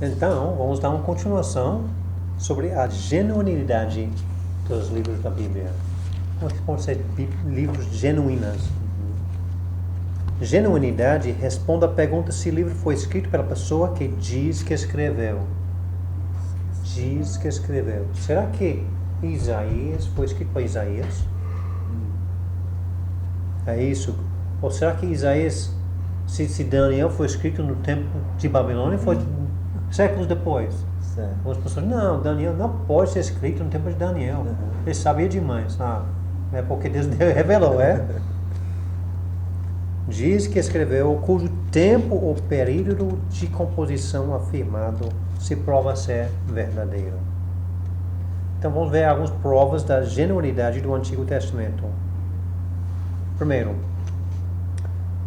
Então, vamos dar uma continuação sobre a genuinidade dos livros da Bíblia. Como que podem ser livros genuínos? Genuinidade responde à pergunta se o livro foi escrito pela pessoa que diz que escreveu. Diz que escreveu. Será que Isaías foi escrito por Isaías? É isso? Ou será que Isaías, se Daniel foi escrito no tempo de Babilônia, foi séculos depois? Certo. Algumas pessoas, não, Daniel não pode ser escrito no tempo de Daniel. Ele sabia demais. É porque Deus revelou, é? Diz que escreveu, cujo tempo ou período de composição afirmado se prova ser verdadeiro. Então vamos ver algumas provas da genuinidade do Antigo Testamento. Primeiro,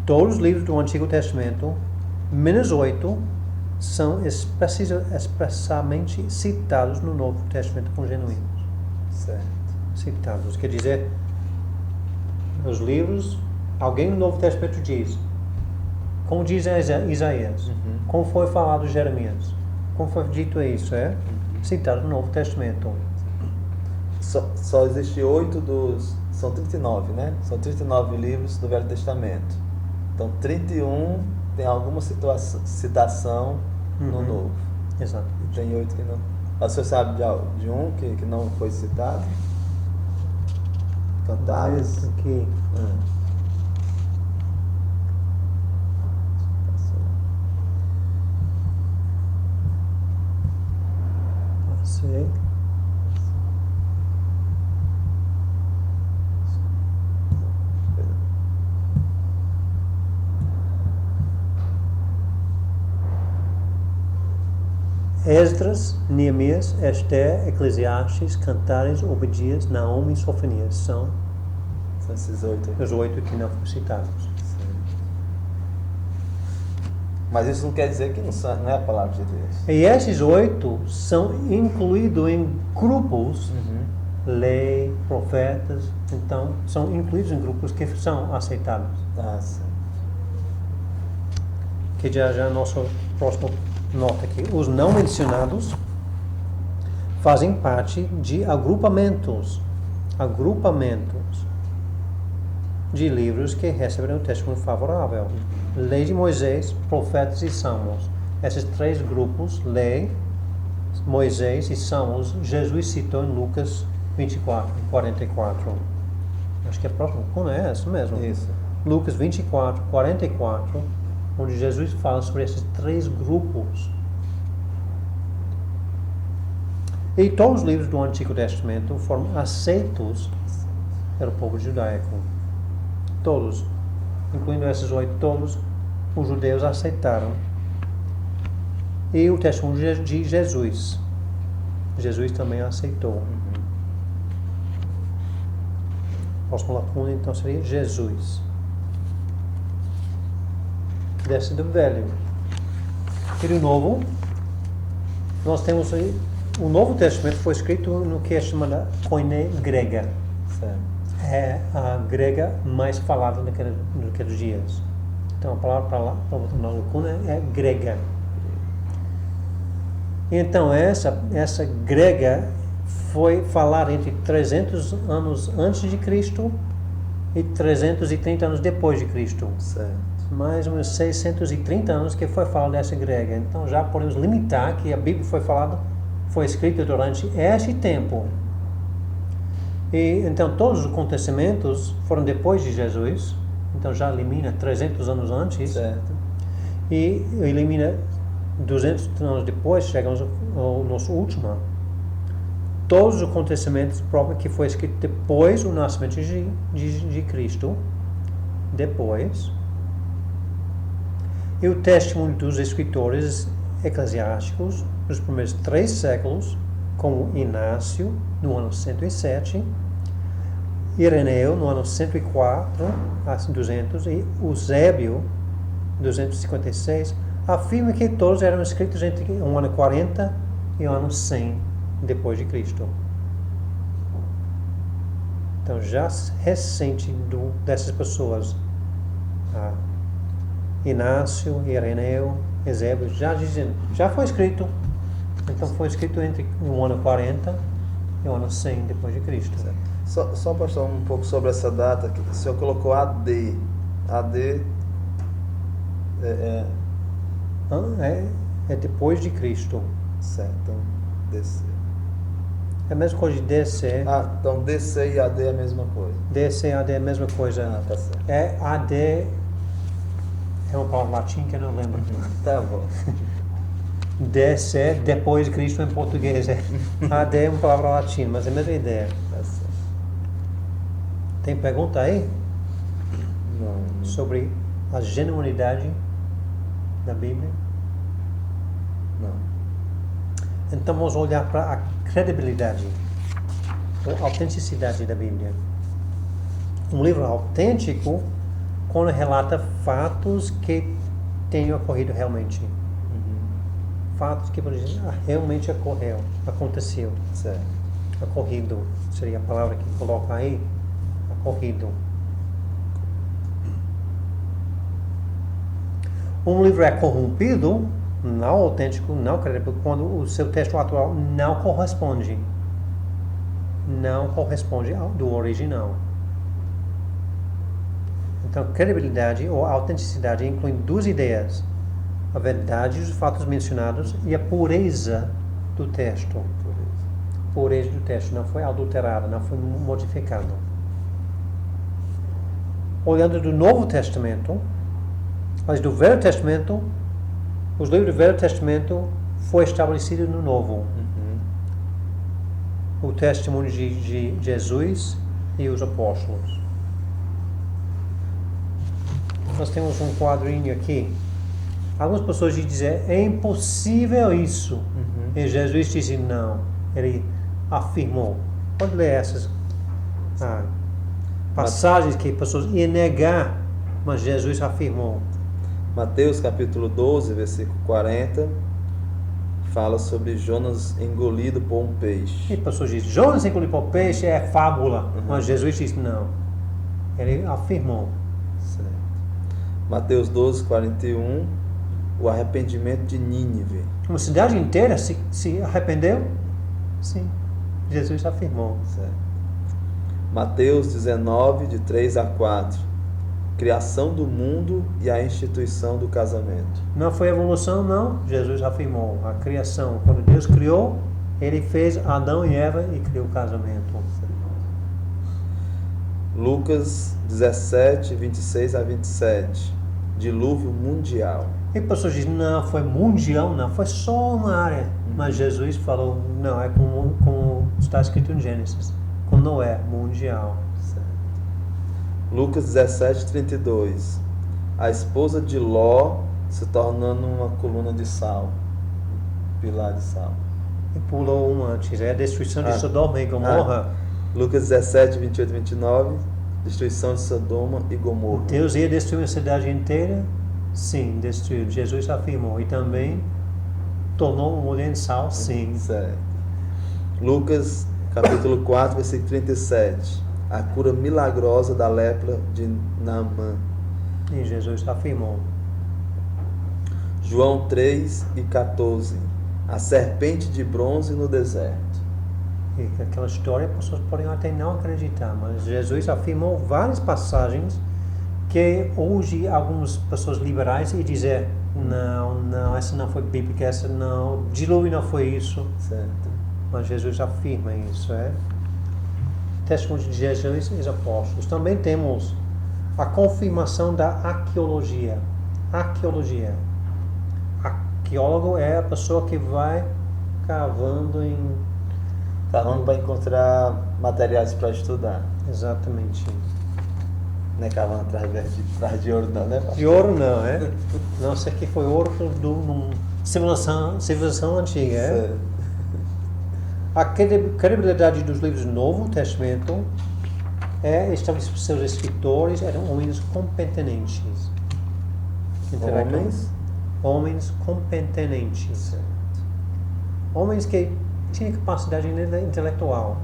todos os livros do Antigo Testamento, menos 8, são expressamente citados no Novo Testamento como genuínos. Certo. Citados, quer dizer, os livros, alguém no Novo Testamento diz, como diz Isaías, como foi falado Jeremias, como foi dito isso, citado no Novo Testamento. Só existe 8 dos... São 39, né? São 39 livros do Velho Testamento. Então, 31 tem alguma citação no Novo. Exato. E tem 8 que não... O senhor sabe de um que não foi citado? Cantares? Aqui. Passei. Esdras, Neemias, Esther, Eclesiastes, Cantares, Obadias, Naum e Sofonias são esses 8. os 8 que não foram citados. Mas isso não quer dizer que não é a palavra de Deus. E esses 8 são incluídos em grupos, lei, profetas, então são incluídos em grupos que são aceitados. Sim. Que já nosso próximo nota aqui. Os não mencionados fazem parte de agrupamentos de livros que receberam um testemunho favorável. Lei de Moisés, Profetas e Salmos. Esses 3 grupos, Lei, Moisés e Salmos, Jesus citou em Lucas 24 e 44. Acho que é próximo, é isso mesmo. Isso. Lucas 24, 44, onde Jesus fala sobre esses 3 grupos. E todos os livros do Antigo Testamento foram aceitos pelo povo judaico. Todos, incluindo esses 8, todos os judeus aceitaram. E o testemunho de Jesus. Jesus também aceitou. Próxima lacuna, então, seria Jesus. Desce do velho. E do novo, nós temos aí, o Novo Testamento foi escrito no que é chamada Koine grega. Certo. É a grega mais falada naqueles dias. Então a palavra para lá, para botar na lacuna, é grega. Então essa grega foi falada entre 300 anos antes de Cristo e 330 anos depois de Cristo. Certo. Mais ou menos 630 anos que foi falada essa grega. Então já podemos limitar que a Bíblia foi escrita durante esse tempo. E então todos os acontecimentos foram depois de Jesus. Então já elimina 300 anos antes. Certo. E elimina 200 anos depois, chegamos ao nosso último. Todos os acontecimentos provam que foi escrito depois do nascimento de Cristo. Depois. E o testemunho dos escritores eclesiásticos nos primeiros 3 séculos, como Inácio, no ano 107, Ireneu, no ano 104 a 200, e Eusébio, 256, afirma que todos eram escritos entre o ano 40 e o ano 100 depois de Cristo. Então, já recente dessas pessoas Inácio, Ireneu, Eusébio, já foi escrito. Então foi escrito entre o ano 40 e o ano 100 depois de Cristo. Só pastor, um pouco sobre essa data, que o senhor colocou AD. AD É depois de Cristo. certo, então DC. É a mesma coisa de DC. Então DC e AD é a mesma coisa. DC e AD é a mesma coisa. Tá certo. AD é uma palavra latim que eu não lembro. Tá bom. DC é depois de Cristo em português. AD é uma palavra latina, mas é a mesma ideia. Tá certo. Tem pergunta aí Não. sobre a genuinidade da Bíblia? Não. Então vamos olhar para a credibilidade, a autenticidade da Bíblia. Um livro autêntico quando relata fatos que tenham ocorrido realmente. Fatos que, por exemplo, realmente aconteceu. Certo. Ocorrido seria a palavra que coloca aí. Ocorrido. Um livro é corrompido, não autêntico, não credível, quando o seu texto atual não corresponde ao do original. Então, credibilidade ou autenticidade inclui duas ideias: a verdade dos fatos mencionados e a pureza do texto. Pureza do texto, não foi adulterado, não foi modificado. Olhando do Novo Testamento, mas do Velho Testamento, os livros do Velho Testamento foi estabelecido no Novo. O testemunho de Jesus e os apóstolos. Nós temos um quadrinho aqui. Algumas pessoas dizem, é impossível isso. E Jesus disse não. Ele afirmou. Pode ler essas passagens que pessoas iam negar, mas Jesus afirmou. Mateus capítulo 12, versículo 40, fala sobre Jonas engolido por um peixe. E pessoas dizem, Jonas engolido por um peixe é fábula, mas Jesus disse não. Ele afirmou. Certo. Mateus 12, 41, o arrependimento de Nínive. Uma cidade inteira se arrependeu? Sim. Jesus afirmou. Certo. Mateus 19, de 3 a 4. Criação do mundo e a instituição do casamento. Não foi evolução, não. Jesus afirmou. A criação. Quando Deus criou, Ele fez Adão e Eva e criou o casamento. Lucas 17, 26 a 27. Dilúvio mundial. E pessoas dizem, não, foi mundial, não. Foi só uma área. Mas Jesus falou, não, é como está escrito em Gênesis. Com Noé, mundial. Lucas 17, 32. A esposa de Ló se tornando uma coluna de sal. Pilar de sal. E pulou um antes. É a destruição de Sodoma e Gomorra. Lucas 17, 28 e 29. Destruição de Sodoma e Gomorra. Deus ia destruir a cidade inteira? Sim, destruiu. Jesus afirmou. E também tornou uma mulher em sal? Sim. Certo. Lucas capítulo 4, versículo 37. A cura milagrosa da lepra de Naamã. E Jesus afirmou. João 3 e 14. A serpente de bronze no deserto. E aquela história, as pessoas podem até não acreditar, mas Jesus afirmou várias passagens que hoje algumas pessoas liberais e dizer não, essa não foi bíblica, essa não, dilúvio não foi isso. Certo. Mas Jesus afirma isso, Testemunho de Jesus e os apóstolos. Também temos a confirmação da arqueologia. Arqueólogo é a pessoa que vai cavando para encontrar materiais para estudar. Exatamente. Não é cavando atrás de ouro não, né? De ouro não, Não, isso aqui foi ouro numa civilização antiga, Certo. A credibilidade dos livros do Novo Testamento é estabelecida por seus escritores, eram homens competentes. Homens competentes. Certo. Homens que tinham capacidade intelectual.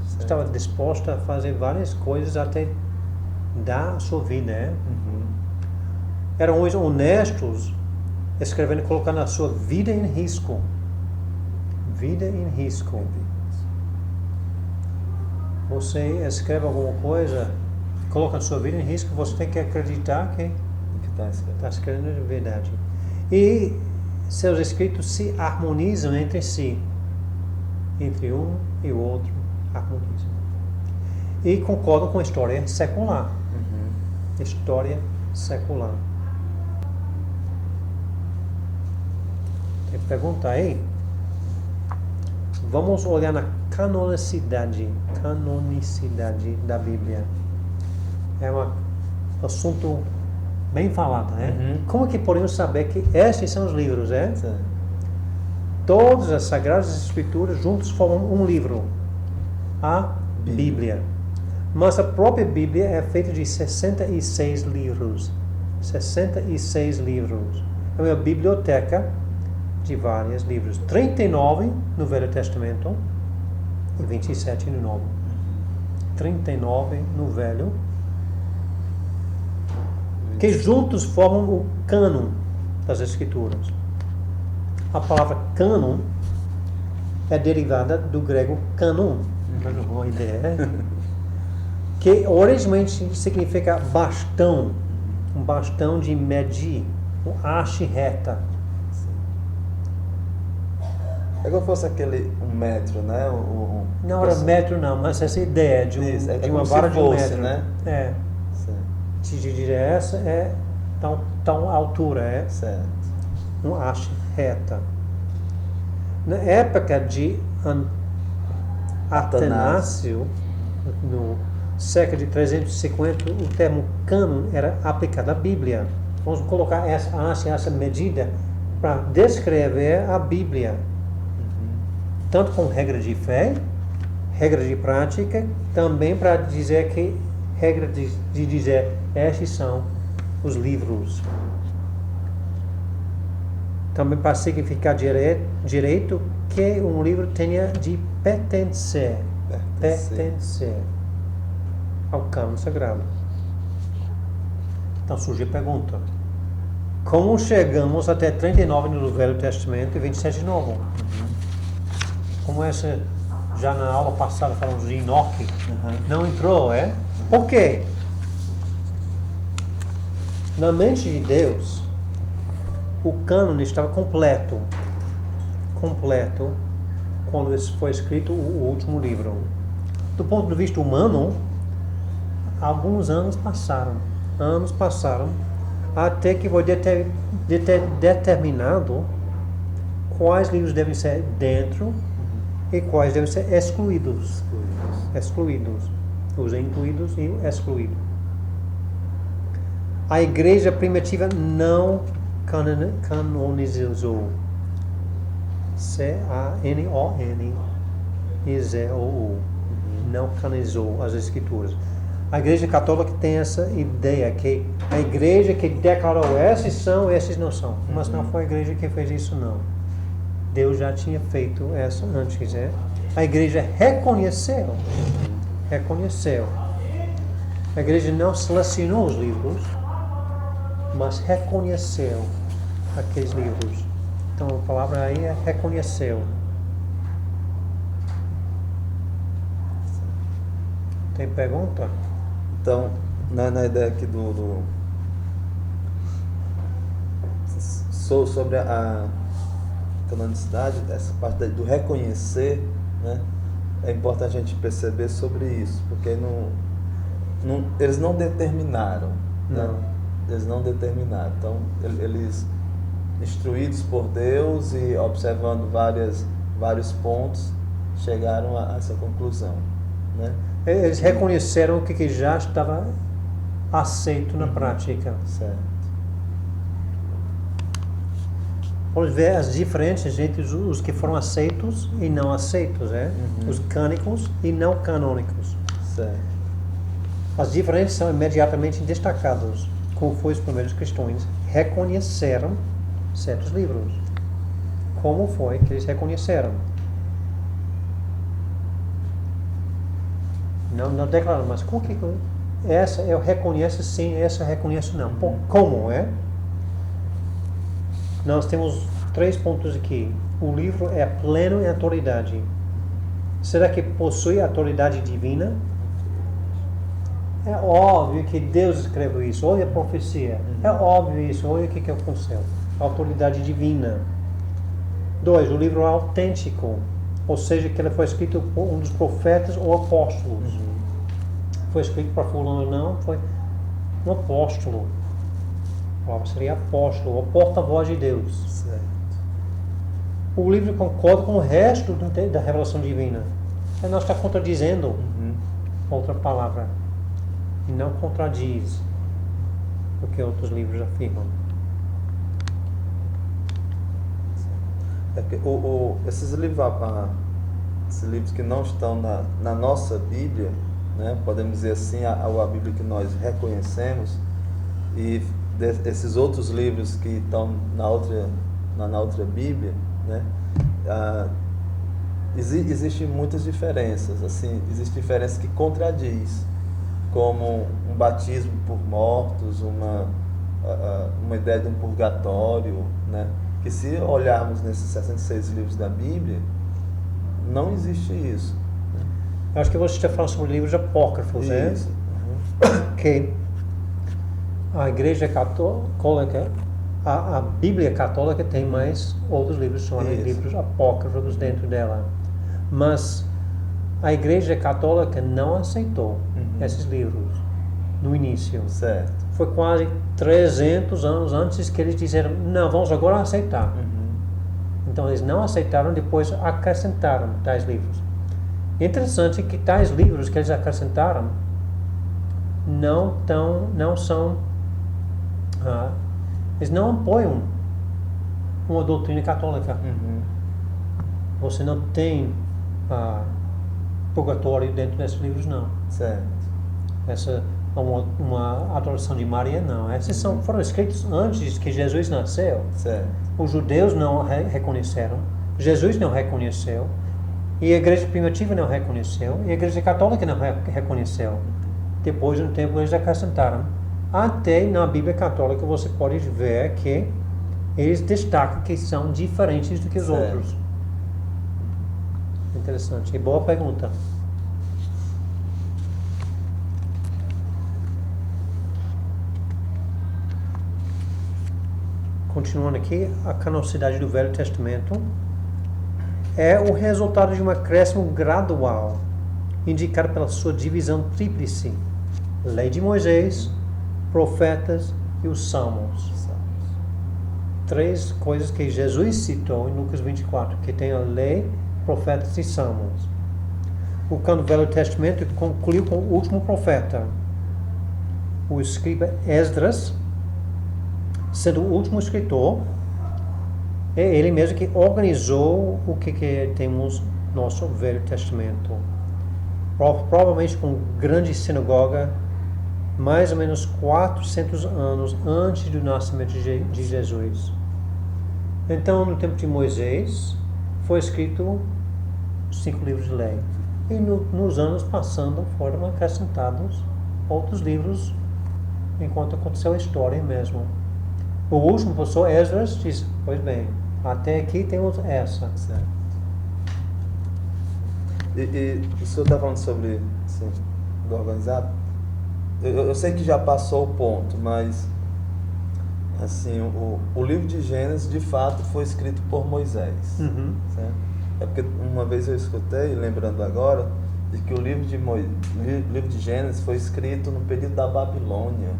Certo. Estava disposto a fazer várias coisas até dar a sua vida, eram homens honestos, escrevendo e colocando a sua vida em risco. Vida em risco. Você escreve alguma coisa, coloca a sua vida em risco, você tem que acreditar que está escrevendo a verdade. E seus escritos se harmonizam entre si. Entre um e o outro, harmonizam. E concordam com a história secular. História secular. Tem que perguntar aí. Vamos olhar na canonicidade da Bíblia. É um assunto bem falado, né? Como que podemos saber que esses são os livros, Sim. Todas as Sagradas Escrituras juntos formam um livro, a Bíblia. Mas a própria Bíblia é feita de 66 livros. 66 livros. É uma biblioteca de vários livros. 39 no Velho Testamento e 27 no Novo. 39 no Velho, que juntos formam o cânon das Escrituras. A palavra cânon é derivada do grego canon, uma ideia, que originalmente significa bastão, um bastão de medir, uma haste reta. É como se fosse um metro, né? Não era metro não, mas essa ideia de uma vara de um metro. Né? É. Certo. De dizer essa é tão altura, é? Certo. Uma haste reta. Na época de Atenácio, no século de 350, o termo cânon era aplicado à Bíblia. Vamos colocar essa medida para descrever a Bíblia. Tanto com regra de fé, regra de prática, também para dizer que, regra de dizer, estes são os livros. Também para significar direito que um livro tenha de pertencer ao cânon sagrado. Então surge a pergunta: como chegamos até 39 no Velho Testamento e 27 no Novo? Como essa, já na aula passada falamos de Enoque, não entrou, é? Por quê? Na mente de Deus, o cânone estava completo quando foi escrito o último livro. Do ponto de vista humano, alguns anos passaram até que foi determinado quais livros devem ser dentro e quais devem ser excluídos. Os incluídos e o excluído. A igreja primitiva não canonizou. C-A-N-O-N-I-Z-O-U. Não canonizou as escrituras. A igreja católica tem essa ideia que a igreja que declarou esses são, esses não são. Mas não foi a igreja que fez isso, não. Deus já tinha feito essa antes, né? A igreja reconheceu. A igreja não selecionou os livros, mas reconheceu aqueles livros. Então a palavra aí é reconheceu. Tem pergunta? Então, na ideia aqui sobre a canonicidade, essa parte do reconhecer, né? É importante a gente perceber sobre isso, porque eles não determinaram. Não. Né? Eles não determinaram. Então, eles, instruídos por Deus e observando vários pontos, chegaram a essa conclusão. Né? Eles reconheceram o que já estava aceito na prática. Certo. Vamos ver as diferenças entre os que foram aceitos e não aceitos, né? Os cânicos e não canônicos. Certo. As diferenças são imediatamente destacadas, como foi os primeiros cristãos reconheceram certos livros. Como foi que eles reconheceram? Não declararam, mas como que essa eu reconheço sim, essa eu reconheço não? Como é? nós temos 3 pontos aqui. O livro é pleno em autoridade. Será que possui autoridade divina? É óbvio que Deus escreveu isso. Olha a profecia. É óbvio isso. Olha o que aconteceu. Autoridade divina. 2. O livro é autêntico. Ou seja, que ele foi escrito por um dos profetas ou apóstolos. Foi escrito para fulano, não. Foi um apóstolo. A palavra seria apóstolo. O porta-voz de Deus. Certo. O livro concorda com o resto da revelação divina. Ele não está contradizendo outra palavra. E não contradiz o que outros livros afirmam. É que esses livros que não estão na nossa Bíblia, né, podemos dizer assim, a Bíblia que nós reconhecemos, e esses outros livros que estão na outra Bíblia, né, existem muitas diferenças. Assim, existem diferenças que contradiz, como um batismo por mortos, uma ideia de um purgatório, né? Que se olharmos nesses 66 livros da Bíblia, não existe isso. Eu acho que você está falando sobre livros apócrifos, né? Isso. Que a Igreja Católica, a Bíblia Católica tem mais outros livros, chamados livros apócrifos dentro dela. Mas a Igreja Católica não aceitou esses livros no início. Certo. Foi quase 300 anos antes que eles disseram, não, vamos agora aceitar. Então eles não aceitaram, depois acrescentaram tais livros. É interessante que tais livros que eles acrescentaram eles não apoiam uma doutrina católica. Você não tem purgatório dentro desses livros, não. Certo. Essa uma adoração de Maria, não. Esses foram escritos antes que Jesus nasceu. Certo. Os judeus não reconheceram, Jesus não reconheceu, e a igreja primitiva não reconheceu, e a igreja católica não reconheceu. Depois de um tempo eles acrescentaram. Até na Bíblia Católica você pode ver que eles destacam que são diferentes do que os outros. Interessante. E boa pergunta. Continuando aqui, a canonicidade do Velho Testamento é o resultado de um acréscimo gradual, indicado pela sua divisão tríplice: Lei de Moisés, Profetas e os Salmos. 3 coisas que Jesus citou em Lucas 24, que tem a lei, profetas e salmos. O cano do Velho Testamento concluiu com o último profeta, o escriba Esdras, sendo o último escritor. É ele mesmo que organizou o que temos no nosso Velho Testamento. Provavelmente com grande sinagoga, mais ou menos 400 anos antes do nascimento de Jesus. Então, no tempo de Moisés, foi escrito 5 livros de lei. E nos anos passando, foram acrescentados outros livros, enquanto aconteceu a história mesmo. O último professor Esdras disse, pois bem, até aqui temos essa. Certo. E o senhor está falando sobre assim, do organizado? Eu sei que já passou o ponto, mas assim, o livro de Gênesis de fato foi escrito por Moisés. Certo? É porque uma vez eu escutei, lembrando agora, de que o livro de Gênesis foi escrito no período da Babilônia.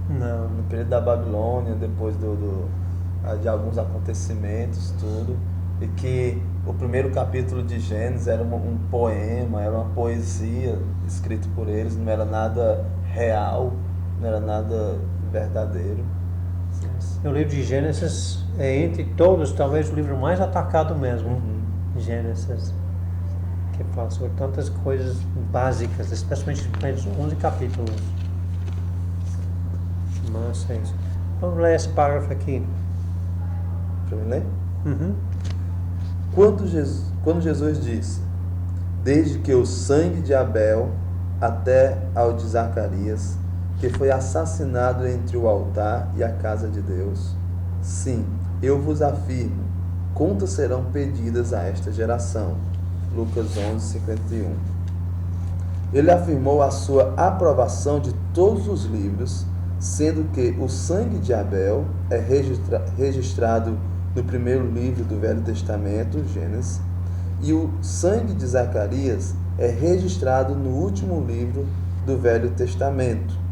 Não. No período da Babilônia, depois de alguns acontecimentos, tudo, e que o primeiro capítulo de Gênesis era um poema, era uma poesia escrito por eles, não era nada real, não era nada verdadeiro. O livro de Gênesis é, entre todos, talvez o livro mais atacado mesmo. Gênesis, que fala sobre tantas coisas básicas, especialmente nos primeiros 11 capítulos. Mas é isso. Vamos ler esse parágrafo aqui. Para mim ler? Quando Jesus disse, desde que o sangue de Abel até ao de Zacarias, que foi assassinado entre o altar e a casa de Deus, Sim, eu vos afirmo, contas serão pedidas a esta geração. Lucas 11:51. Ele afirmou a sua aprovação de todos os livros, sendo que o sangue de Abel é registrado no primeiro livro do Velho Testamento, Gênesis, e o sangue de Zacarias é registrado no último livro do Velho Testamento,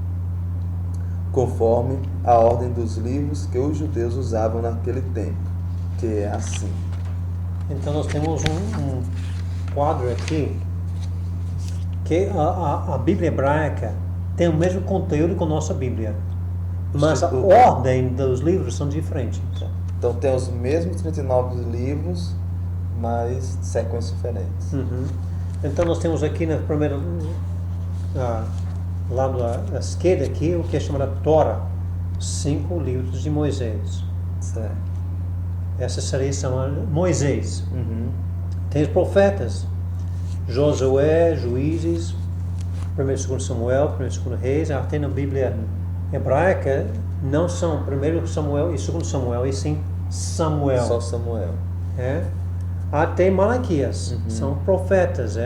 conforme a ordem dos livros que os judeus usavam naquele tempo, que é assim. Então nós temos um quadro aqui que a Bíblia hebraica tem o mesmo conteúdo que a nossa Bíblia, mas a ordem dos livros são diferentes. Então tem os mesmos 39 livros, mas sequências diferentes. Então nós temos aqui na primeira lado à esquerda aqui o que é chamado Torá, 5 livros de Moisés. Certo. Essa seria chamada Moisés. Tem os profetas, Josué, Juízes, 1 e 2 Samuel, 1 e 2 Reis. Até na Bíblia hebraica não são 1 Samuel e 2 Samuel, e sim Samuel. Só Samuel. Até Malaquias, são profetas.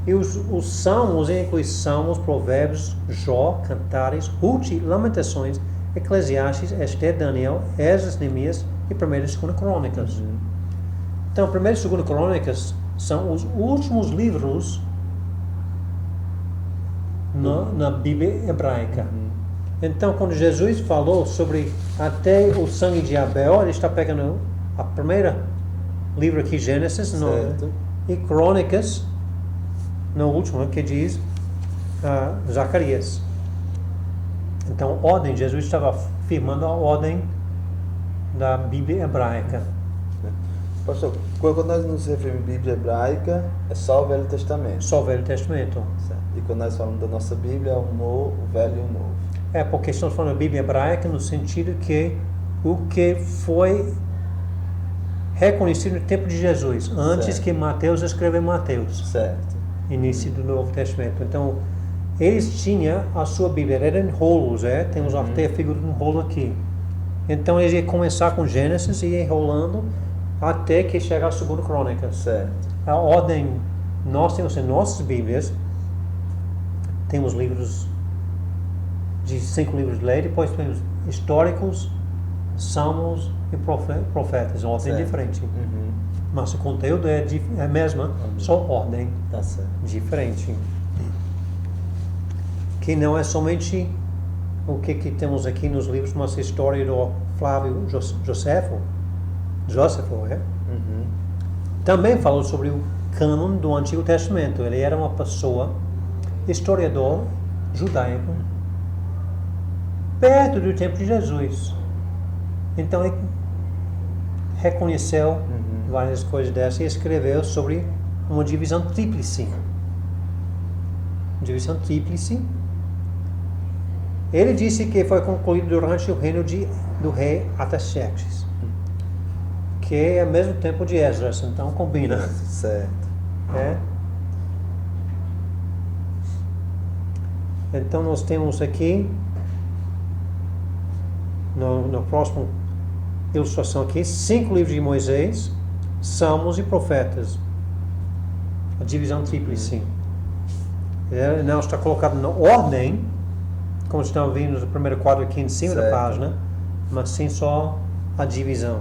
E os salmos incluem salmos, provérbios, Jó, Cantares, Ruth, Lamentações, Eclesiastes, Esther, Daniel, Esdras, Neemias e 1 e 2 Crônicas. Então, 1 e 2 Crônicas são os últimos livros na Bíblia hebraica. Então, quando Jesus falou sobre até o sangue de Abel, ele está pegando a primeira livro aqui, Gênesis, e Crônicas, no último, que diz Zacarias. Então, ordem, Jesus estava afirmando a ordem da Bíblia hebraica. Pastor, quando nós nos referimos à Bíblia hebraica, é só o Velho Testamento. Só o Velho Testamento. Certo. E quando nós falamos da nossa Bíblia, é o Velho e o Novo. Porque estamos falando da Bíblia hebraica no sentido que o que foi reconhecido no tempo de Jesus, antes que Mateus escreveu Mateus. Certo. Início do Novo Testamento. Então, eles tinham a sua Bíblia, era em rolos, temos até a figura de um rolo aqui. Então, eles iam começar com Gênesis e ir enrolando até que chegar a 2 Crônicas. Certo. A ordem, nós temos em nossas Bíblias, temos livros de 5 livros de lei, depois temos históricos, salmos e profetas, uma ordem diferente. Mas o conteúdo é a mesma, só ordem diferente. Que não é somente o que temos aqui nos livros, mas a história do Flávio Joséfo, também falou sobre o cânon do Antigo Testamento. Ele era uma pessoa, historiador judaico, perto do tempo de Jesus. Então ele reconheceu várias coisas dessas e escreveu sobre uma divisão tríplice. Ele disse que foi concluído durante o reino do rei Artaxerxes, que é ao mesmo tempo de Esdras, então combina. Certo. Então nós temos aqui, no próximo ilustração aqui, 5 livros de Moisés, Salmos e Profetas. A divisão tríplice. Não está colocado na ordem, como estão vendo no primeiro quadro aqui em cima da página, mas sim só a divisão.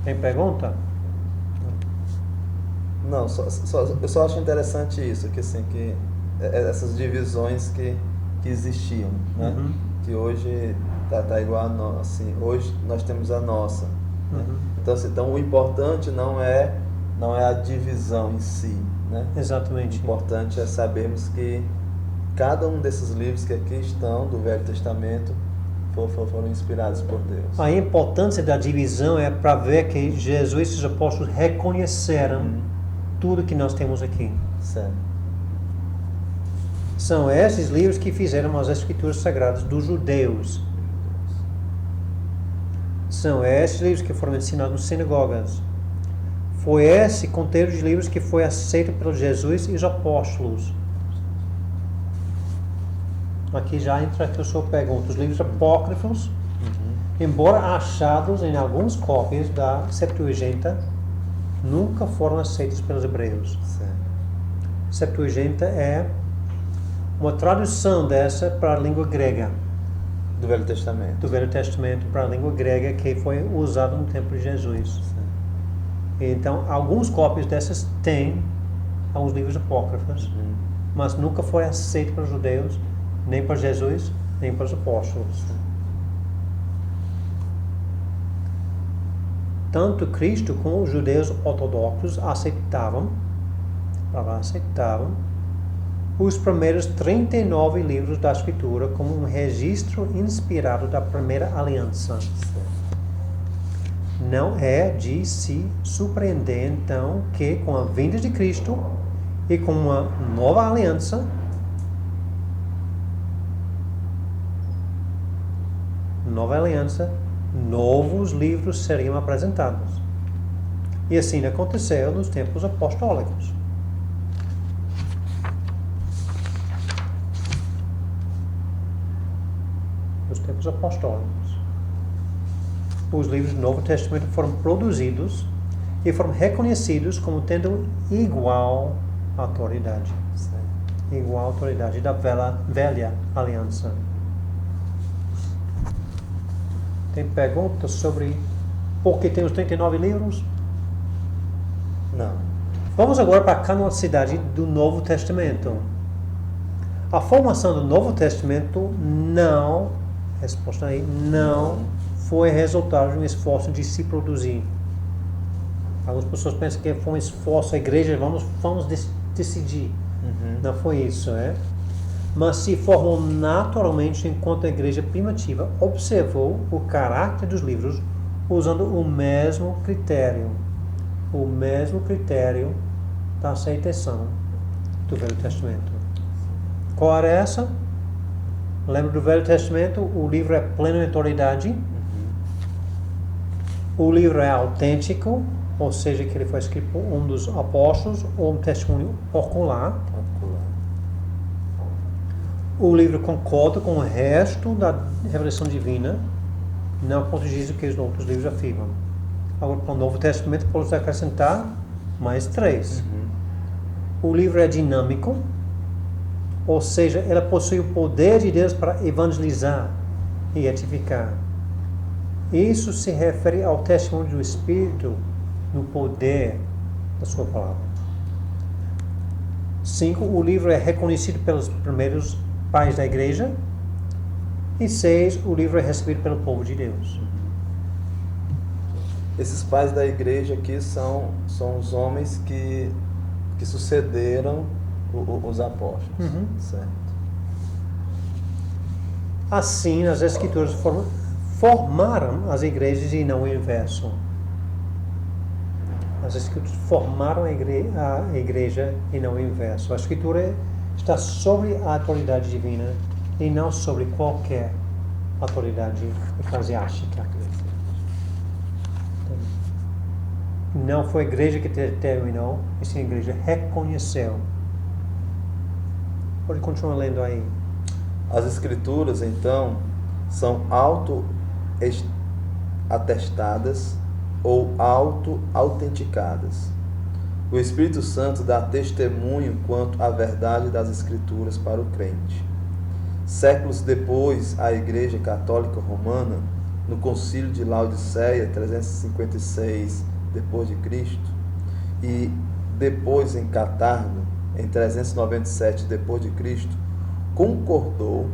Tem pergunta? Não, eu só acho interessante isso, que assim, que essas divisões que existiam, né? Que hoje tá igual a nossa, assim, hoje nós temos a nossa. Né? Então o importante não é a divisão em si, né? Exatamente. O importante é sabermos que cada um desses livros que aqui estão do Velho Testamento foram inspirados por Deus. A importância da divisão é para ver que Jesus e os apóstolos reconheceram tudo que nós temos aqui. Certo. São esses livros que fizeram as escrituras sagradas dos judeus. São esses livros que foram ensinados nas sinagogas. Foi esse conteúdo de livros que foi aceito por Jesus e os apóstolos. Aqui já entra a sua pergunta. Os livros apócrifos embora achados em algumas cópias da Septuaginta, nunca foram aceitos pelos hebreus. Certo. Septuaginta é uma tradução dessa para a língua grega, Do Velho Testamento. do Velho Testamento para a língua grega, que foi usada no tempo de Jesus. Certo. Então, algumas cópias dessas têm alguns livros apócrifos, mas nunca foi aceito pelos judeus, nem para Jesus, nem para os apóstolos. Tanto Cristo como os judeus ortodoxos aceitavam os primeiros 39 livros da Escritura como um registro inspirado da primeira aliança. Não é de se surpreender, então, que com a vinda de Cristo e com uma nova aliança, novos livros seriam apresentados. E assim aconteceu nos tempos apostólicos. Nos tempos apostólicos, os livros do Novo Testamento foram produzidos e foram reconhecidos como tendo igual autoridade. Certo. Igual autoridade da velha aliança. Tem perguntas sobre por que tem os 39 livros? Não. Vamos agora para a canonicidade do Novo Testamento. A formação do Novo Testamento resposta aí, não foi resultado de um esforço de se produzir. Algumas pessoas pensam que foi um esforço, a igreja, vamos decidir. Não foi isso, mas se formou naturalmente enquanto a igreja primitiva observou o caráter dos livros usando o mesmo critério da aceitação do Velho Testamento. Qual era essa? Lembra do Velho Testamento? O livro é plena autoridade. O livro é autêntico, ou seja, que ele foi escrito por um dos apóstolos ou um testemunho ocular. O livro concorda com o resto da revelação divina, não contradiz o que os outros livros afirmam. Agora, para o Novo Testamento, podemos acrescentar mais 3. O livro é dinâmico, ou seja, ele possui o poder de Deus para evangelizar e edificar. Isso se refere ao testemunho do Espírito no poder da sua palavra. 5. O livro é reconhecido pelos primeiros pais da igreja. E 6. O livro é recebido pelo povo de Deus. Esses pais da igreja aqui são os homens que sucederam os apóstolos. Certo. Assim, as escrituras formaram as igrejas e não o inverso. As escrituras formaram a igreja e não o inverso. A escritura está sobre a autoridade divina e não sobre qualquer autoridade eclesiástica. Não foi a igreja que determinou, e sim a igreja reconheceu. Pode continuar lendo aí. As escrituras, então, são auto-atestadas ou auto-autenticadas. O Espírito Santo dá testemunho quanto à verdade das escrituras para o crente. Séculos depois, a Igreja Católica Romana, no Concílio de Laodiceia, 356 d.C., e depois em Cartago, em 397 d.C., concordou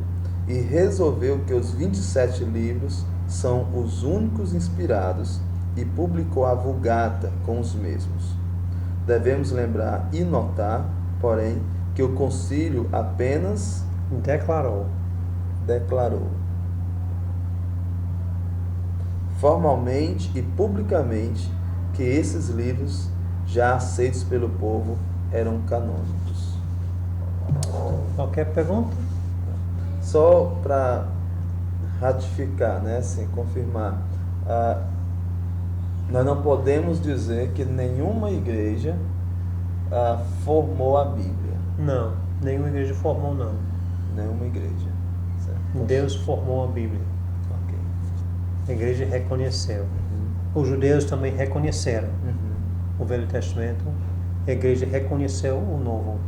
e resolveu que os 27 livros são os únicos inspirados e publicou a Vulgata com os mesmos. Devemos lembrar e notar, porém, que o concílio apenas declarou formalmente e publicamente que esses livros, já aceitos pelo povo, eram canônicos. Qualquer pergunta? Só para ratificar, assim, confirmar, nós não podemos dizer que nenhuma igreja formou a Bíblia. Não, nenhuma igreja formou, não. Nenhuma igreja. Certo? Deus formou a Bíblia. Ok. A igreja reconheceu. Os judeus também reconheceram o Velho Testamento. A igreja reconheceu o Novo